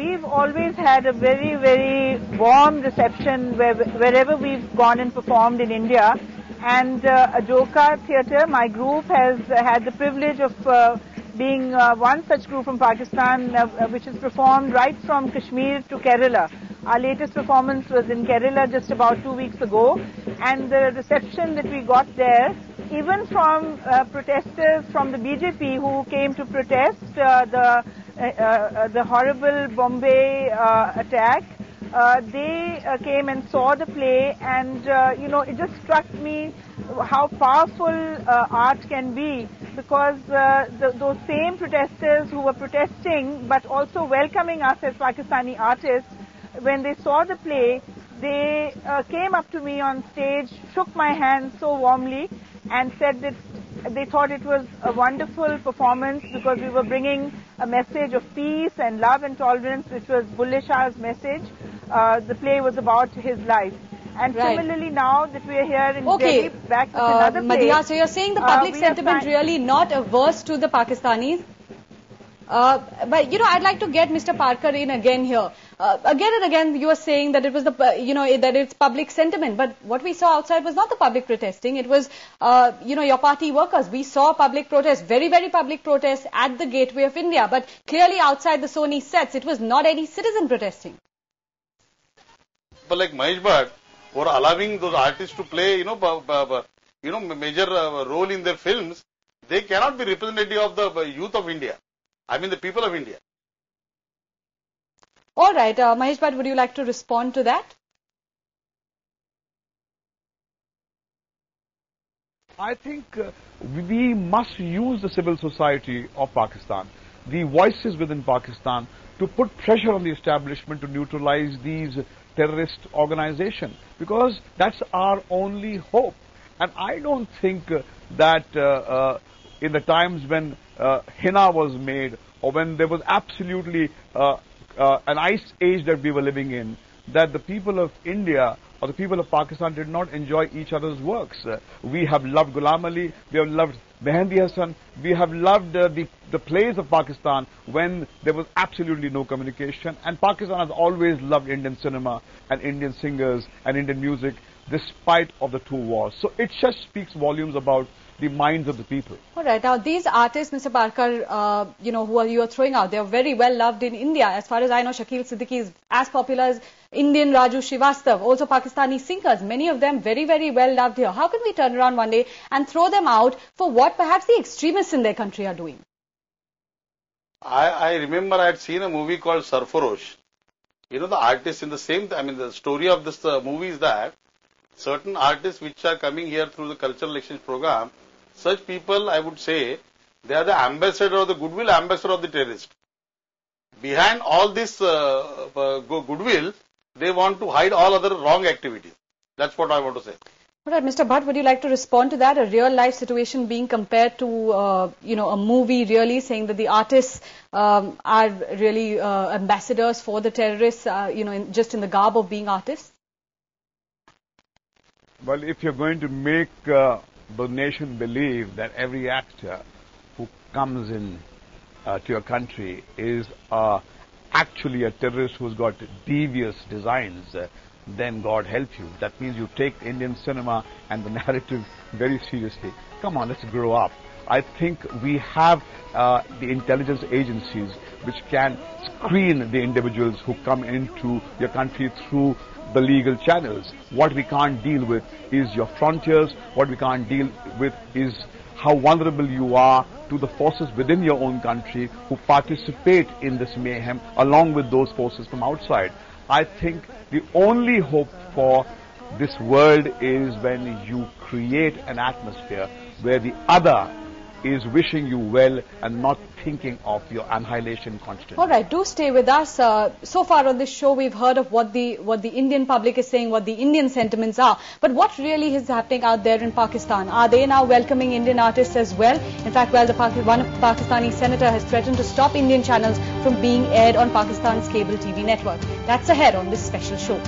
we've always had a very, very warm reception wherever we've gone and performed in India. And Ajoka Theatre, my group, has had the privilege of being one such group from Pakistan which has performed right from Kashmir to Kerala. Our latest performance was in Kerala just about 2 weeks ago, and the reception that we got there, even from protesters from the BJP who came to protest the horrible Bombay attack, they came and saw the play, and it just struck me how powerful art can be, because those same protesters who were protesting but also welcoming us as Pakistani artists, when they saw the play, they came up to me on stage, shook my hand so warmly, and said that they thought it was a wonderful performance because we were bringing a message of peace and love and tolerance, which was Bulle Shah's message. The play was about his life. And similarly, now that we are here in Delhi, back with another play. Madiha, so you're saying the public sentiment really not averse to the Pakistanis? But I'd like to get Mr. Parker in again here. Again and again, you were saying that it was the, that it's public sentiment. But what we saw outside was not the public protesting. It was, your party workers. We saw public protests, very, very public protests at the gateway of India. But clearly outside the Sony sets, it was not any citizen protesting. But like Mahesh Bhatt, for allowing those artists to play, major role in their films, they cannot be representative of the youth of India. I mean the people of India. All right, Mahesh Bhatt, would you like to respond to that? I think we must use the civil society of Pakistan, the voices within Pakistan, to put pressure on the establishment to neutralize these terrorist organizations, because that's our only hope. And I don't think that in the times when henna was made, or when there was absolutely an ice age that we were living in, that the people of India or the people of Pakistan did not enjoy each other's works. We have loved Ghulam Ali, we have loved Mehendi Hasan, we have loved the plays of Pakistan when there was absolutely no communication, and Pakistan has always loved Indian cinema and Indian singers and Indian music despite of the two wars. So it just speaks volumes about the minds of the people. All right. Now, these artists, Mr. Parker, who you are throwing out, they are very well loved in India. As far as I know, Shakil Siddiqui is as popular as Indian Raju Srivastav. Also, Pakistani singers, many of them very, very well loved here. How can we turn around one day and throw them out for what perhaps the extremists in their country are doing? I remember I had seen a movie called Sarfarosh. The artists in the same, the story of this movie is that certain artists which are coming here through the cultural exchange program, such people, I would say, they are the ambassador or the goodwill ambassador of the terrorist. Behind all this goodwill, they want to hide all other wrong activities. That's what I want to say. All right, Mr. Bhatt, would you like to respond to that? A real life situation being compared to, a movie, really saying that the artists are really ambassadors for the terrorists, just in the garb of being artists? Well, if you're going to make the nation believe that every actor who comes in to your country is actually a terrorist who's got devious designs, then God help you. That means you take Indian cinema and the narrative very seriously. Come on, let's grow up. I think we have the intelligence agencies which can screen the individuals who come into your country through the legal channels. What we can't deal with is your frontiers. What we can't deal with is how vulnerable you are to the forces within your own country who participate in this mayhem along with those forces from outside. I think the only hope for this world is when you create an atmosphere where the other is wishing you well and not thinking of your annihilation constantly. All right, do stay with us. So far on this show, we've heard of what the Indian public is saying, what the Indian sentiments are. But what really is happening out there in Pakistan? Are they now welcoming Indian artists as well? In fact, one Pakistani senator has threatened to stop Indian channels from being aired on Pakistan's cable TV network. That's ahead on this special show.